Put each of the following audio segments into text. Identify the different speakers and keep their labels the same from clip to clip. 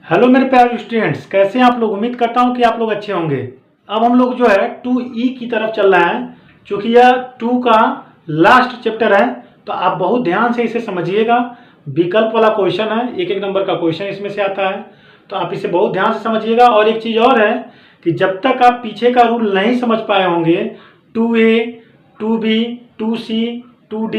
Speaker 1: Hello मेरे प्यारे students, कैसे हैं आप लोग। उम्मीद करता हूं कि आप लोग अच्छे होंगे। अब हम लोग जो है 2E की तरफ चल रहे हैं। क्योंकि यह 2 का लास्ट चैप्टर है तो आप बहुत ध्यान से इसे समझिएगा। विकल्प वाला क्वेश्चन है, एक एक नंबर का क्वेश्चन इसमें से आता है, तो आप इसे बहुत ध्यान से समझिएगा। और एक चीज़ और है कि जब तक आप पीछे का रूल नहीं समझ पाए होंगे 2A 2B 2C 2D,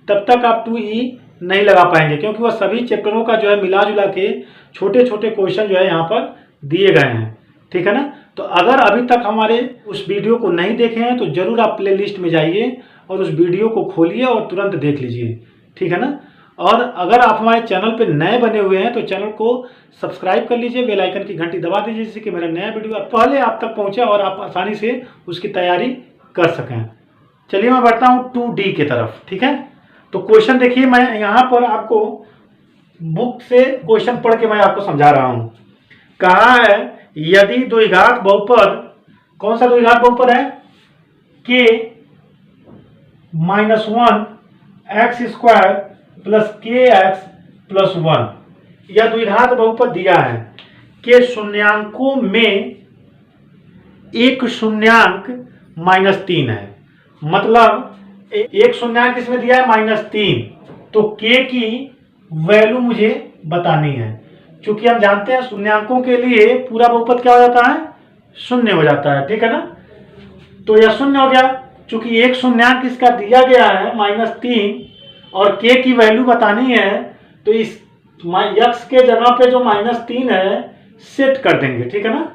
Speaker 1: तब तक आप 2E नहीं लगा पाएंगे, क्योंकि वह सभी चैप्टरों का जो है मिला जुला के छोटे छोटे क्वेश्चन जो है यहाँ पर दिए गए हैं। ठीक है ना। तो अगर अभी तक हमारे उस वीडियो को नहीं देखे हैं तो जरूर आप प्ले लिस्ट में जाइए और उस वीडियो को खोलिए और तुरंत देख लीजिए। ठीक है ना। और अगर आप हमारे चैनल पे नए बने हुए हैं तो चैनल को सब्सक्राइब कर लीजिए, बेल आइकन की घंटी दबा दीजिए, जिससे कि मेरा नया वीडियो पहले आप तक पहुंचे और आप आसानी से उसकी तैयारी कर सकें। चलिए मैं बढ़ता हूँ 2D की तरफ। ठीक है। तो क्वेश्चन देखिए, मैं यहाँ पर आपको बुक से क्वेश्चन पढ़ के मैं आपको समझा रहा हूं। कहा है यदि द्विघात बहुपद, कौन सा द्विघात बहुपद है, k -1 x square plus kx plus 1, यह द्विघात बहुपद दिया है के शून्यांकों में एक शून्यांक -3 है। मतलब एक शून्यांक इसमें दिया है -3, तो k की वैल्यू मुझे बतानी है। क्योंकि हम जानते हैं शून्यांकों के लिए पूरा बहुपद क्या हो जाता है, शून्य हो जाता है। ठीक है ना। तो यह शून्य हो गया। चूंकि एक शून्यांक इसका दिया गया है -3 और k की वैल्यू बतानी है, तो इस x के जगह पे जो -3 है सेट कर देंगे। ठीक है ना।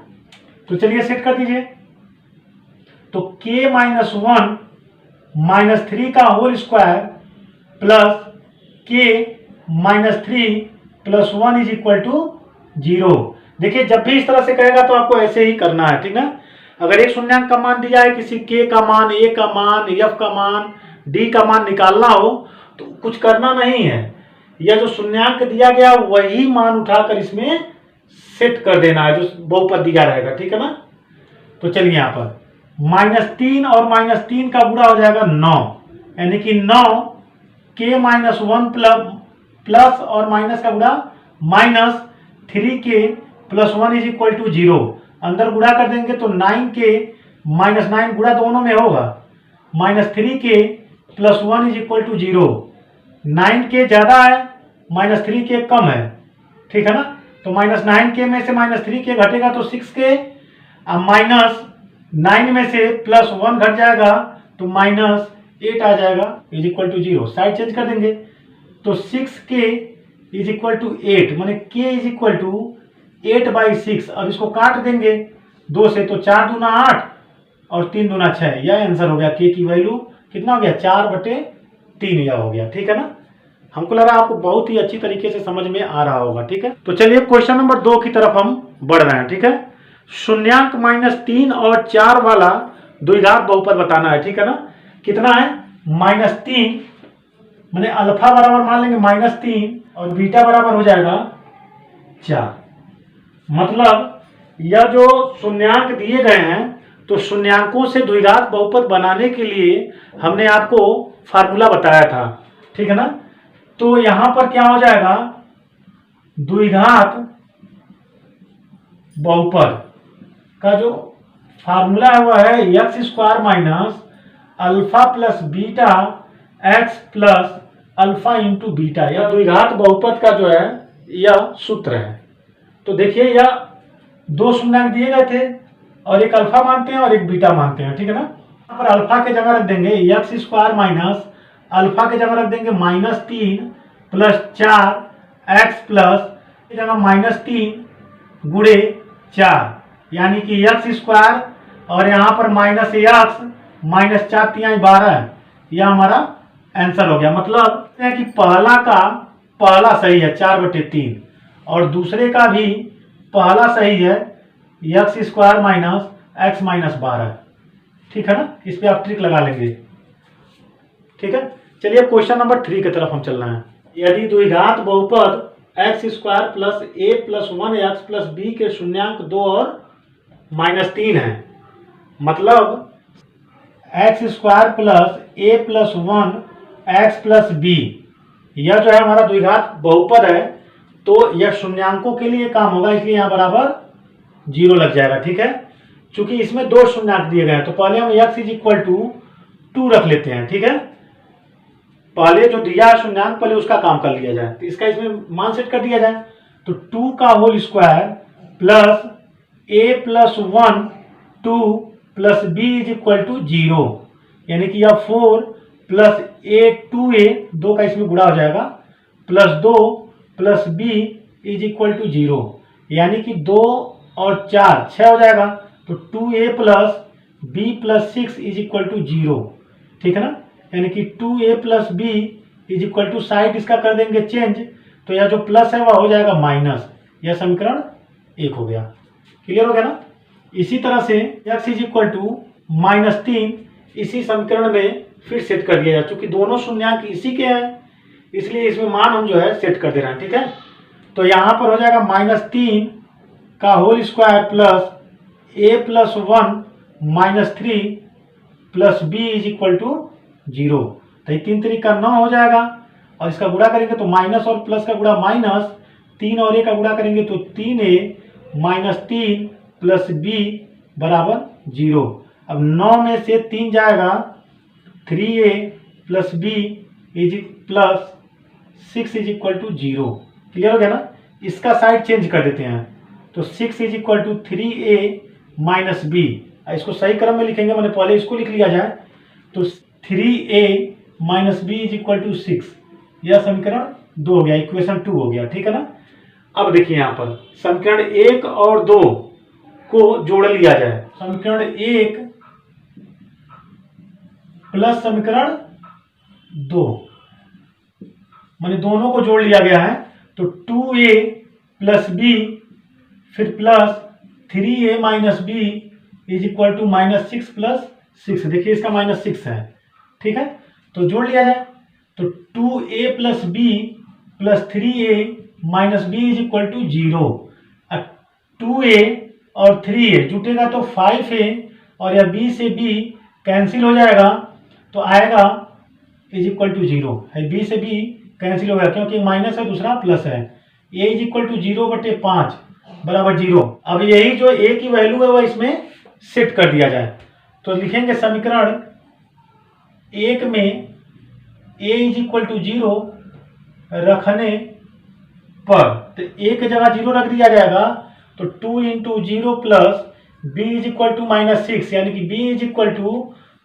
Speaker 1: तो चलिए सेट कर दीजिए। तो k -1 -3 का whole square plus k -3 plus 1 is equal to 0। देखिए जब भी इस तरह से कहेगा तो आपको ऐसे ही करना है। ठीक है। अगर एक शून्यांक का मान दिया है, किसी k का मान, a का मान, f का मान, d का मान निकालना हो तो कुछ करना नहीं है। यह जो शून्यांक दिया गया वही मान उठाकर इसमें सेट कर देना है, जो बहुपद दिया रहेगा। ठीक है ना। तो चलिए यहाँ पर -3 और -3 का गुणा हो जाएगा 9, यानी कि 9 k -1 प्लस और माइनस का गुणा -3k plus 1 is equal to 0। अंदर गुणा कर देंगे तो 9k -9 गुणा दोनों में होगा, -3k plus 1 is equal to 0। 9k ज्यादा है, -3k कम है। ठीक है ना। तो -9k में से -3k घटेगा तो 6k, -9 में से +1 घट जाएगा तो -8 आ जाएगा, is equal to 0। Side change कर देंगे तो 6k इज इक्वल टू 8, माने k इज इक्वल टू 8/6। अब इसको काट देंगे 2 से, तो 4 दूना 8 और 3 दूना 6। यह आंसर हो गया। k की वैल्यू कितना हो गया, 4/3 यह हो गया। ठीक है ना। हमको लगा आपको बहुत ही अच्छी तरीके से समझ में आ रहा होगा। ठीक है। तो चलिए क्वेश्चन नंबर 2 की तरफ हम बढ़ रहे हैं। ठीक है। शून्यांक -3 और 4 वाला द्विघात बहुपद बताना है। ठीक है ना। कितना है, -3, मैंने अल्फा बराबर मान लेंगे -3 और बीटा बराबर हो जाएगा 4। मतलब यह जो शून्यांक दिए गए हैं, तो शून्यांकों से द्विघात बहुपद बनाने के लिए हमने आपको फार्मूला बताया था। ठीक है ना। तो यहां पर क्या हो जाएगा, द्विघात बहुपद का जो फार्मूला है वह है x² minus alpha plus beta x plus alpha into beta. यह द्विघात बहुपद का जो है यह सूत्र है। तो देखिए यह 2 शून्यांक दिए गए थे और एक अल्फा मानते हैं और एक बीटा मानते हैं। ठीक है ना। यहाँ पर अल्फा के जगह रख देंगे x² माइनस अल्फा के जगह रख देंगे -3 प्लस 4x प्लस की जगह -3 गुणे 4, यानी कि x² और यहाँ पर -x -4 12, यह हमारा आंसर हो गया। मतलब है कि पहला का पहला सही है 4/3 और दूसरे का भी पहला सही है x² माइनस x -12। ठीक है ना। इस पे आप ट्रिक लगा लेंगे। ठीक है। चलिए क्वेश्चन नंबर 3 की तरफ हम चल रहे हैं। यदि द्विघात बहुपद x² plus a plus 1x plus b के शून्यांक 2 और -3 है, मतलब x² plus a plus 1x plus b, यह जो है हमारा द्विघात बहुपद है, तो यह शून्यांकों के लिए काम होगा, इसलिए यहाँ बराबर 0 लग जाएगा। ठीक है, चूंकि इसमें 2 शून्यांक दिए गए हैं तो पहले हम x = 2 रख लेते हैं। ठीक है, पहले जो दिया है शून्यांक पहले उसका काम कर लिया जाए, तो इसका इसमें मान सेट कर दिया जाए। तो 2 का whole square plus a + 1 2 plus b = 0, यानी कि यह 4 प्लस a 2a 2 का इसमें गुणा हो जाएगा प्लस 2 प्लस b = 0, यानी कि 2 और 4 6 हो जाएगा। तो 2a प्लस b प्लस 6 = 0। ठीक है ना, यानी कि 2a प्लस b = साइड इसका कर देंगे चेंज, तो यह जो प्लस है वह हो जाएगा माइनस। यह समीकरण 1 हो गया। क्लियर हो गया ना। इसी तरह से x = -3 इसी समीकरण में फिर सेट कर दिया जाए, चूंकि दोनों शून्यांक इसी के हैं इसलिए इसमें मान हम जो है सेट कर दे रहे हैं। ठीक है, तो यहाँ पर हो जाएगा -3 का whole square plus a + 1 - 3 plus b = 0। तो 3 3 का 9 हो जाएगा, और इसका गुणा करेंगे तो माइनस और प्लस का गुणा माइनस, 3 और a का गुणा करेंगे तो 3a - 3 प्लस b बराबर 0। अब 9 में से 3 जाएगा, 3a plus b plus 6 = 0। Clear हो गया ना। इसका साइड चेंज कर देते हैं, तो 6 = 3a माइनस b, इसको सही क्रम में लिखेंगे, मैंने पहले इसको लिख लिया जाए। तो 3a माइनस b = 6, यह समीकरण 2 हो गया, इक्वेशन 2 हो गया। ठीक है ना। अब देखिए यहाँ पर समीकरण 1 और 2 को जोड़ लिया जाए। समीकरण 1 प्लस समीकरण 2 माने दोनों को जोड़ लिया गया है, तो 2a प्लस b फिर plus 3a minus b = -6 plus 6। देखिए इसका -6 है। ठीक है, तो जोड़ लिया जाए, तो 2a plus b plus 3a minus b = 0। 2a और 3a जुटेगा तो 5a, और यह b से b कैंसिल हो जाएगा तो आएगा = 0 है। b से b कैंसिल हो गया क्योंकि माइनस है दूसरा प्लस है। a = 0/5 बराबर 0। अब यही जो a की वैल्यू है वह इसमें सेट कर दिया जाए, तो लिखेंगे समीकरण 1 में a = 0 रखने पर, तो a की जगह 0 रख दिया जाएगा, तो 2 × 0 प्लस b = -6, यानी कि b =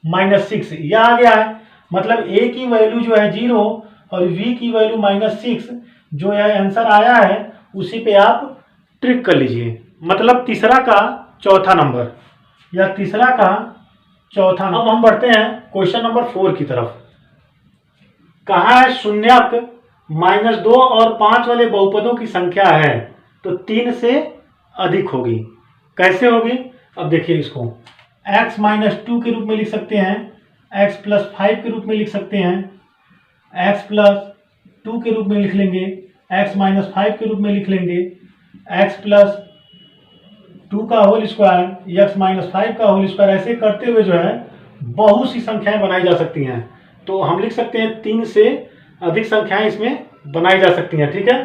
Speaker 1: -6 यह आ गया है। मतलब a की वैल्यू जो है 0 और v की वैल्यू -6, जो यह आंसर आया है उसी पे आप ट्रिक कर लीजिए। मतलब तीसरा का चौथा नंबर, या तीसरा का चौथा नंबर। अब हम बढ़ते हैं क्वेश्चन नंबर 4 की तरफ। कहा है शून्यक -2 और 5 वाले बहुपदों की संख्या है तो 3 से अधिक होगी। कैसे होगी? अब देखिए, इसको x - 2 के रूप में लिख सकते हैं, x + 5 के रूप में लिख सकते हैं, x + 2 के रूप में लिख लेंगे, x - 5 के रूप में लिख लेंगे, x + 2 का होल स्क्वायर, x - 5 का होल स्क्वायर। ऐसे करते हुए जो है बहुत सी संख्याएं बनाई जा सकती हैं। तो हम लिख सकते हैं 3 से अधिक संख्याएं इसमें बनाई जा सकती हैं। ठीक है,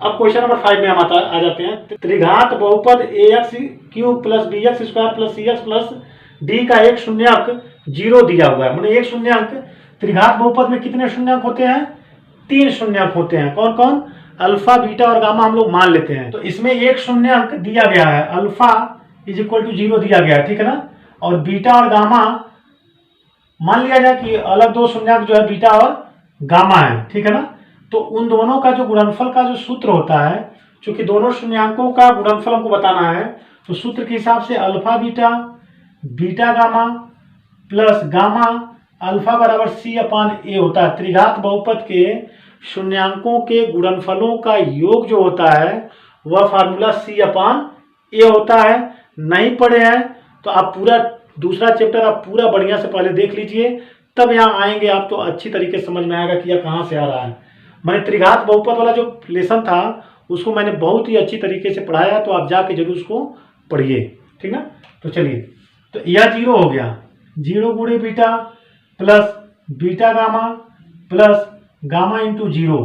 Speaker 1: अब क्वेश्चन नंबर 5 में हम आ जाते हैं। त्रिघात बहुपद ax³ + bx² + cx + d का एक शून्यक 0 दिया हुआ है। मतलब एक शून्यक, त्रिघात बहुपद में कितने शून्यक होते हैं? 3 शून्यक होते हैं। कौन कौन? अल्फा, बीटा और गामा हम लोग मान लेते हैं। तो इसमें एक शून्यक दिया गया है, अल्फा = 0 दिया गया है। ठीक है ना, और बीटा और गामा मान लिया जाए कि अलग 2 शून्यक जो है बीटा और गामा है। ठीक है ना, तो उन दोनों का जो गुणनफल का जो सूत्र होता है, क्योंकि दोनों शून्यकों का गुणनफल हमको बताना है, तो सूत्र के हिसाब से alpha beta, beta gamma plus gamma alpha बराबर c/a होता है। त्रिघात बहुपद के शून्यकों के गुणनफलों का योग जो होता है वह फार्मूला c/a होता है। नहीं पढ़े हैं तो आप पूरा दूसरा चैप्टर आप पूरा बढ़िया से पहले देख लीजिए, तब यहाँ आएंगे आप तो अच्छी तरीके से समझ में आएगा कि यह कहाँ से आ रहा है। मैंने त्रिघात बहुपद वाला जो लेसन था उसको मैंने बहुत ही अच्छी तरीके से पढ़ाया, तो आप जाके जरूर उसको पढ़िए। ठीक ना, तो चलिए, तो यह 0 हो गया, 0 × beta plus beta gamma plus gamma × 0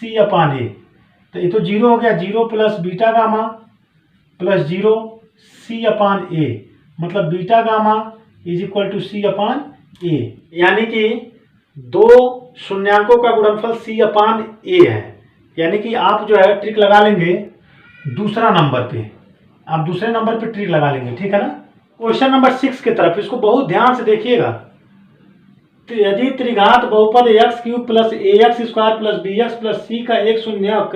Speaker 1: c/a। तो ये तो जीरो हो गया, zero plus beta gamma plus zero C upon A, मतलब beta gamma is equal to C upon A, यानी कि दो शून्यांकों का गुणनफल सी अपान ए है। यानी कि आप जो है ट्रिक लगा लेंगे दूसरा नंबर पे, आप दूसरे नंबर पे ट्रिक लगा लेंगे, ठीक है ना। क्वेश्चन नंबर 6 की तरफ, इसको बहुत ध्यान से देखिएगा। तो यदि त्रिघात बहुपद एक्स क्यूब प्लस ए x square plus B x plus C का एक शून्यक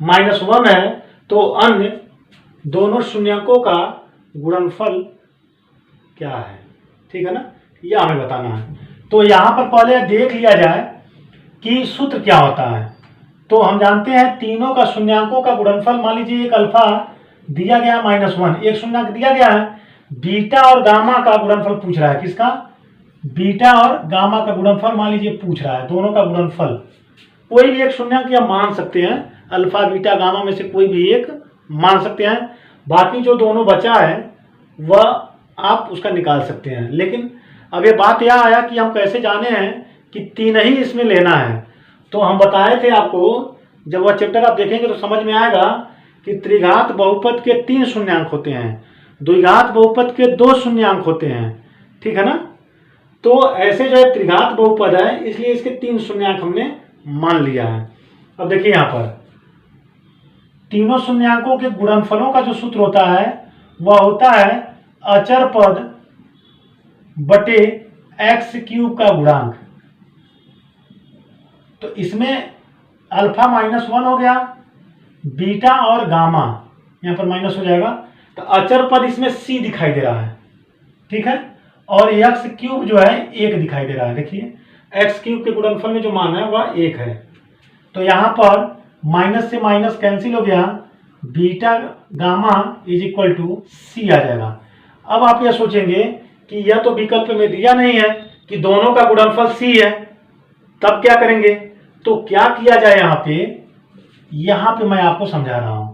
Speaker 1: -1 है तो अन्य दोनों शून्यकों का गुणनफल क्या है, ठीक है ना, यह हमें बताना है। तो यहाँ पर पहले देख लिया जाए कि सूत्र क्या होता है। तो हम जानते हैं तीनों का शून्यकों का गुणनफल, मान लीजिए एक अल्फा दिया गया है -1, एक शून्यक दिया गया है, बीटा और गामा का गुणनफल पूछ रहा है। किसका? बीटा और गामा का गुणनफल मान लीजिए पूछ रहा है, दोनों का गुणनफल। कोई भी एक शून्यक या मान सकते हैं, अल्फा बीटा गामा में से कोई भी एक मान सकते हैं, बाकी जो दोनों बचा है वह आप उसका निकाल सकते हैं। लेकिन अब ये बात यह आया कि हम कैसे जाने हैं कि तीन ही इसमें लेना है। तो हम बताए थे आपको, जब वह चैप्टर आप देखेंगे तो समझ में आएगा कि त्रिघात बहुपद के 3 शून्यांक होते हैं, द्विघात बहुपद के 2 शून्यांक होते हैं, ठीक है ना। तो ऐसे जो है त्रिघात बहुपद है, इसलिए इसके 3 शून्यांक हमने मान लिया है। अब देखिए यहाँ पर तीनों शून्यांकों के गुणनफलों का जो सूत्र होता है वह होता है अचर पद बटे एक्स क्यूब का गुणांक। तो इसमें अल्फा -1 हो गया, बीटा और गामा यहाँ पर माइनस हो जाएगा, तो अचर पद इसमें सी दिखाई दे रहा है, ठीक है, और एक्स क्यूब जो है 1 दिखाई दे रहा है। देखिए एक्स क्यूब के गुणनफल में जो मान है वह 1 है। तो यहाँ पर माइनस से माइनस कैंसिल हो गया, beta gamma is equal to C आ जाएगा। अब आप यह सोचेंगे कि यह तो विकल्प में दिया नहीं है कि दोनों का गुणनफल सी है, तब क्या करेंगे। तो क्या किया जाए यहाँ पे मैं आपको समझा रहा हूं।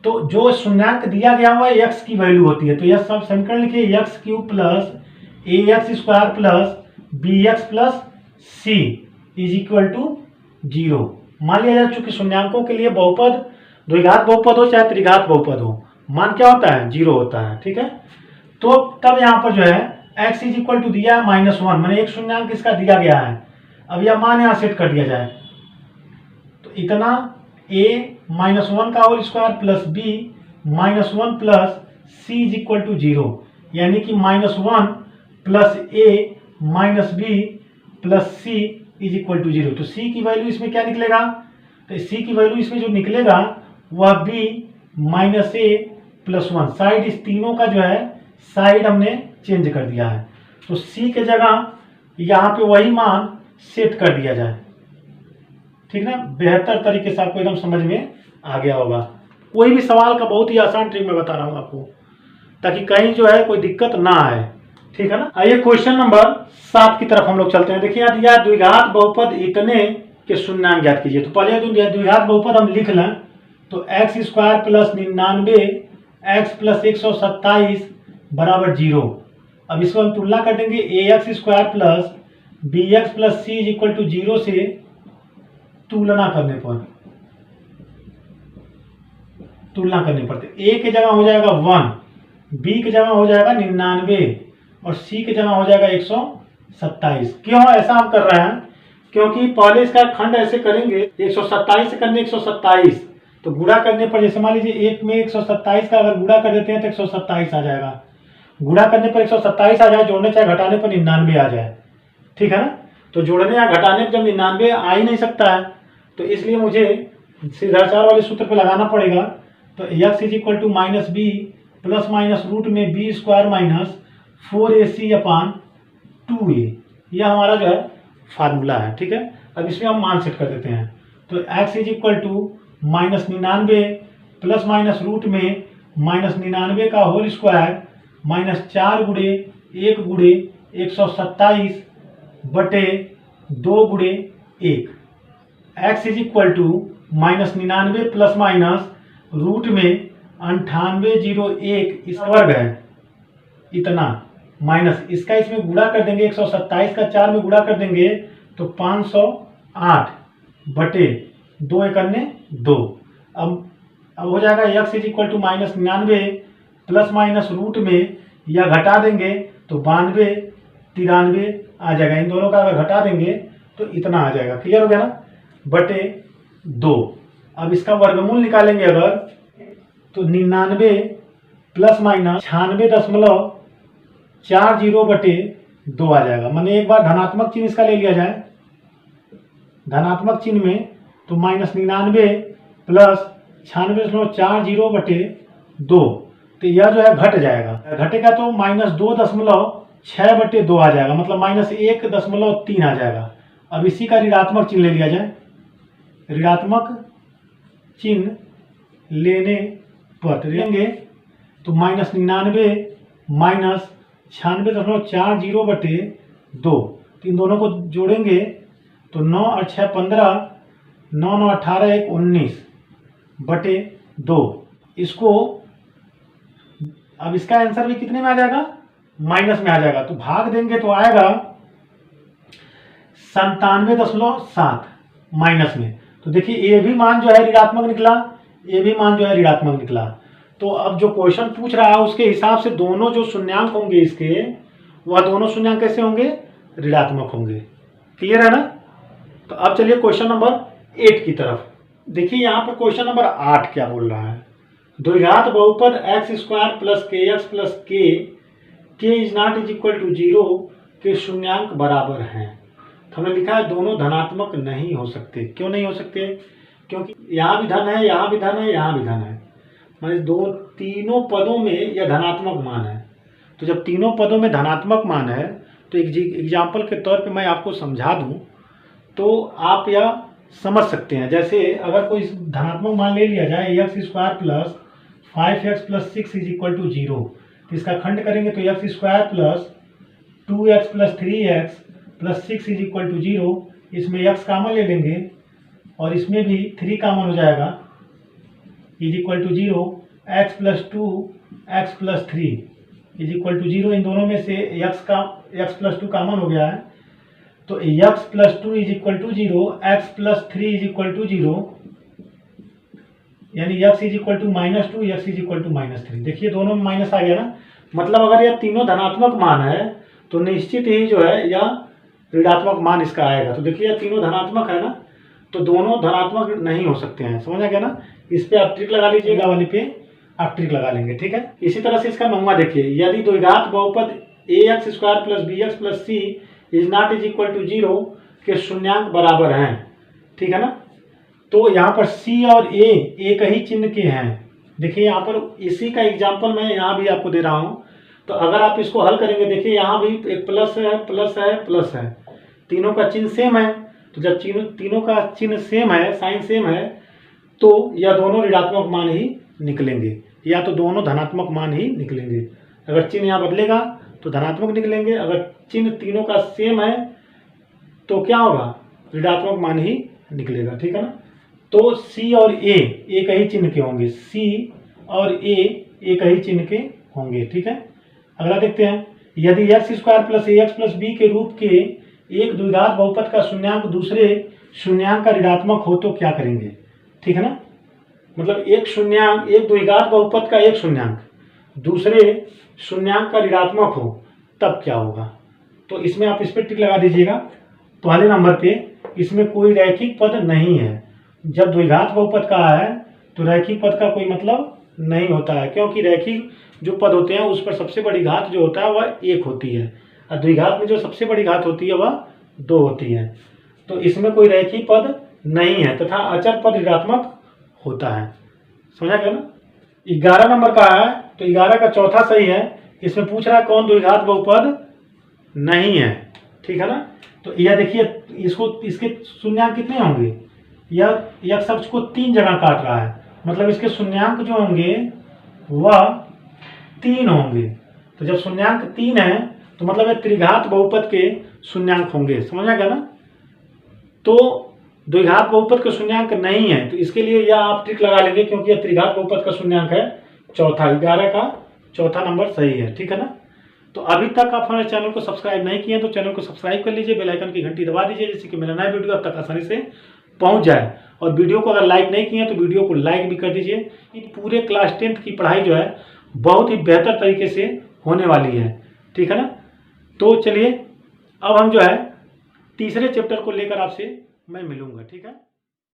Speaker 1: तो जो शून्यांक दिया गया हुआ एक्स की वैल्यू होती है, तो यह सब समीकरण लिखिए, x cube plus A x square plus B x plus C is equal to 0। मान लिया जाए चूंकि शून्यांकों के लिए बहुपद, द्विघात बहुपद हो चाहे त्रिघात बहुपद हो, मान क्या होता है? 0 होता है, ठीक है। तो तब यहाँ पर जो है x इज इक्वल टू दिया है -1, मैंने एक शून्यांक इसका दिया गया है। अब यह मान यहाँ सेट कर दिया जाए, तो इतना a -1 का whole square plus b -1 plus c is equal to 0, यानी कि -1 plus a minus b plus c is equal to 0। तो c की वैल्यू इसमें क्या निकलेगा? तो c की वैल्यू इसमें जो निकलेगा वह b minus a plus 1। Side इस तीनों का जो है साइड हमने चेंज कर दिया है, तो c के जगह यहाँ पे वही मान सेट कर दिया जाए, ठीक ना। बेहतर तरीके से आपको एकदम समझ में आ गया होगा। कोई भी सवाल का बहुत ही आसान ट्रिक मैं बता रहा हूँ आपको, ताकि कहीं जो है कोई दिक्कत ना आए, ठीक है ना। आइए क्वेश्चन नंबर 7 की तरफ हम लोग चलते हैं। देखिए यहाँ दिया द्विघात बहुपद इतने के शून्यांक ज्ञात कीजिए। तो पहले द्विघात बहुपद हम लिख लें, तो X square plus 99 X plus 127 बराबर 0। अब इसको हम तुलना कर देंगे, A x square plus B x plus C is equal to 0 से तुलना करने पर ए की जगह हो जाएगा 1, बी की जगह हो जाएगा 99 और सी की जगह हो जाएगा 127। क्यों ऐसा हम कर रहे हैं? क्योंकि पहले इसका खंड ऐसे करेंगे, 127 से करने 127, तो गुणा करने पर जैसे मान लीजिए एक में 127 का अगर गुणा कर देते हैं तो 127 आ जाएगा। गुणा करने पर 127 आ जाए, जोड़ने चाहे घटाने पर 99 आ जाए, ठीक है ना। तो जोड़ने या घटाने पर जब 99 आ ही नहीं सकता है, तो इसलिए मुझे सीधाचार वाले सूत्र पर लगाना पड़ेगा। तो x is equal to minus b plus minus root में b square minus 4ac upon 2a, यह हमारा जो है फार्मूला है, ठीक है। अब इसमें हम मान सेट कर देते हैं, तो x is equal to -99 plus minus root में -99 का होल स्क्वायर माइनस 4 गुणे 1 गुणे 127 बटे 2 गुणे 1। x is equal to -99 plus minus root में 9801 इस वर्ग है इतना, माइनस इसका इसमें गुणा कर देंगे, 127 का 4 में गुणा कर देंगे तो 508 बटे 2 × 2। अब हो जाएगा x is equal to -99 plus minus root में, या घटा देंगे तो 92 93 आ जाएगा। इन दोनों का अगर घटा देंगे तो इतना आ जाएगा। क्लियर हो गया ना, बटे 2। अब इसका वर्गमूल निकालेंगे अगर, तो 99 प्लस माइनस 96.40 बटे 2 आ जाएगा। मैंने एक बार धनात्मक चिन्ह इसका ले लिया जाए, धनात्मक चिन्ह में, तो -99 प्लस 96.40 बटे 2, तो यह जो है घट जाएगा। घटेगा तो -2.6 बटे 2 आ जाएगा, मतलब -1.3 आ जाएगा। अब इसी का ऋणात्मक चिन्ह ले लिया जाए, ऋणात्मक चिन्ह लेने पर लेंगे तो -99 माइनस 96.40 बटे 2, इन दोनों को जोड़ेंगे तो 9 और 6 15, 9 9 18 1 19 बटे 2। इसको अब इसका आंसर भी कितने में आ जाएगा, माइनस में आ जाएगा, तो भाग देंगे तो आएगा 97.7 माइनस में। तो देखिए ये भी मान जो है ऋणात्मक निकला, ये भी मान जो है ऋणात्मक निकला। तो अब जो क्वेश्चन पूछ रहा है उसके हिसाब से दोनों जो शून्यांक होंगे इसके, वह दोनों शून्यांक कैसे होंगे, ऋणात्मक होंगे। क्लियर है ना। तो अब चलिए क्वेश्चन नंबर 8 की तरफ। देखिए यहाँ पर क्वेश्चन नंबर 8 क्या बोल रहा है, द्विघात बहुपद x² plus kx plus k is not is equal to 0 के शून्यांक बराबर हैं। तो हमने लिखा है दोनों धनात्मक नहीं हो सकते। क्यों नहीं हो सकते, क्योंकि यहाँ भी धन है, यहाँ भी धन है, यहाँ भी धन है, माने तीनों पदों में यह धनात्मक मान है। तो जब तीनों पदों में धनात्मक मान है तो एग्जाम्पल के तौर पे मैं आपको समझा दूं तो आप यह समझ सकते हैं। जैसे अगर कोई धनात्मक मान ले लिया जाए x² plus 5x plus 6 is equal to 0, तो इसका खंड करेंगे तो x² plus 2x plus 3x plus 6 is equal to 0, इसमें x कॉमन ले लेंगे और इसमें भी 3 कॉमन हो जाएगा, is equal to 0, x plus 2 x plus 3 is equal to 0। इन दोनों में से x प्लस 2 कॉमन हो गया है, तो x plus 2 is equal to 0, x plus 3 is equal to 0, यानी x is equal to -2, x is equal to -3। देखिए दोनों में माइनस आ गया ना, मतलब अगर यह तीनों धनात्मक मान है तो निश्चित ही जो है यह ऋणात्मक मान इसका आएगा। तो देखिए यह तीनों धनात्मक है ना, तो दोनों धनात्मक नहीं हो सकते हैं। समझ आ गया ना। इस पे आप ट्रिक लगा लीजिएगा, वाले पे आप ट्रिक लगा लेंगे, ठीक है। इसी तरह से इसका नौवां देखिए, यदि द्विघात बहुपद ax² plus bx plus c is not is equal to 0 के शून्यांक बराबर हैं, ठीक है ना। तो यहाँ पर c और a एक ही चिन्ह के हैं। देखिए यहाँ पर इसी का एग्जाम्पल मैं यहाँ भी आपको दे रहा हूँ। तो अगर आप इसको हल करेंगे, देखिए यहाँ भी एक प्लस है, प्लस है, प्लस है, तीनों का चिन्ह सेम है। तो जब तीनों का चिन्ह सेम है, साइन सेम है, तो यह दोनों ऋणात्मक मान ही निकलेंगे, या तो दोनों धनात्मक मान ही निकलेंगे। अगर चिन्ह यहाँ बदलेगा तो धनात्मक निकलेंगे, अगर चिन्ह तीनों का सेम है तो क्या होगा, ऋणात्मक मान ही निकलेगा, ठीक है ना। तो C और A एक ही चिन्ह के होंगे, C और A एक ही चिन्ह के होंगे, ठीक है। अगला देखते हैं, यदि x² plus ax plus b के रूप के एक द्विघात बहुपद का शून्यांक दूसरे शून्यांक का ऋणात्मक हो तो क्या करेंगे, ठीक है ना। मतलब एक द्विघात बहुपद का एक शून्यांक दूसरे शून्यांक का ऋणात्मक हो तब क्या होगा। तो इसमें आप इस पर टिक लगा दीजिएगा। पहले नंबर पे इसमें कोई रैखिक पद नहीं है। जब द्विघात बहुपद का है तो रैखिक पद का कोई मतलब नहीं होता है, क्योंकि रैखिक जो पद होते हैं उस पर सबसे बड़ी घात जो होता है वह 1 होती है, और द्विघात में जो सबसे बड़ी घात होती है वह 2 होती है। तो इसमें कोई रैखिक पद नहीं है तथा अचर पद ऋणात्मक होता है। समझा गया ना। 11 नंबर का है, तो 11 का चौथा सही है। इसमें पूछ रहा है कौन द्विघात बहुपद नहीं है, ठीक है ना। तो यह देखिए इसके शून्यांक कितने होंगे, यह अक्ष को 3 जगह काट रहा है, मतलब इसके शून्यांक जो होंगे वह 3 होंगे। तो जब शून्यांक 3 है तो मतलब ये त्रिघात बहुपद के शून्यांक होंगे। समझ आ गया ना। तो द्विघात बहुपद का शून्यांक नहीं है, तो इसके लिए यह आप ट्रिक लगा लेंगे, क्योंकि यह त्रिघात बहुपद का शून्यांक है चौथा। 11 का चौथा नंबर सही है, ठीक है ना। तो अभी तक आप हमारे चैनल को सब्सक्राइब नहीं किए तो चैनल को सब्सक्राइब कर लीजिए, बेल आइकन की घंटी दबा दीजिए, जिससे कि मेरा नया वीडियो अब तक आसानी से पहुंच जाए। और वीडियो को अगर लाइक नहीं किए तो वीडियो को लाइक भी कर दीजिए। इन पूरे क्लास 10th की पढ़ाई जो है बहुत ही बेहतर तरीके से होने वाली है, ठीक है ना। तो चलिए अब हम जो है तीसरे चैप्टर को लेकर आपसे मैं मिलूंगा, ठीक है।